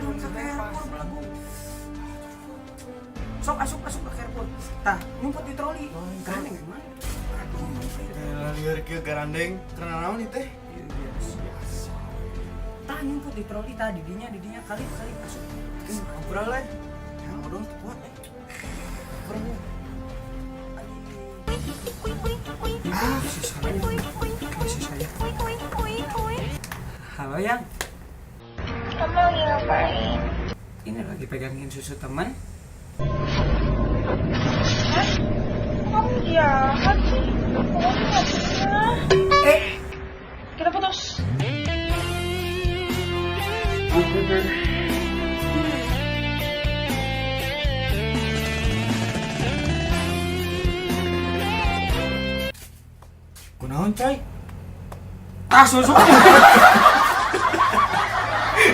Aduh, ke Carrefour belagu. Sok masuk ke Carrefour. Tah, ngumpet di troli. Garandeng gimana? Kayak liar kieu garandeng karena naon ieu teh? Tah ngumpet di troli tah didinya kali masuk. Ngobrol lah. Yang udah kuat Ngobrol. Masih saya. Halo Yang. Kamu lagi ngapain? Ini lagi pegangin susu teman. Hah? Kamu jahat sih. Kamu nggak pernah. Kita putus. Kunaon coy? Susu.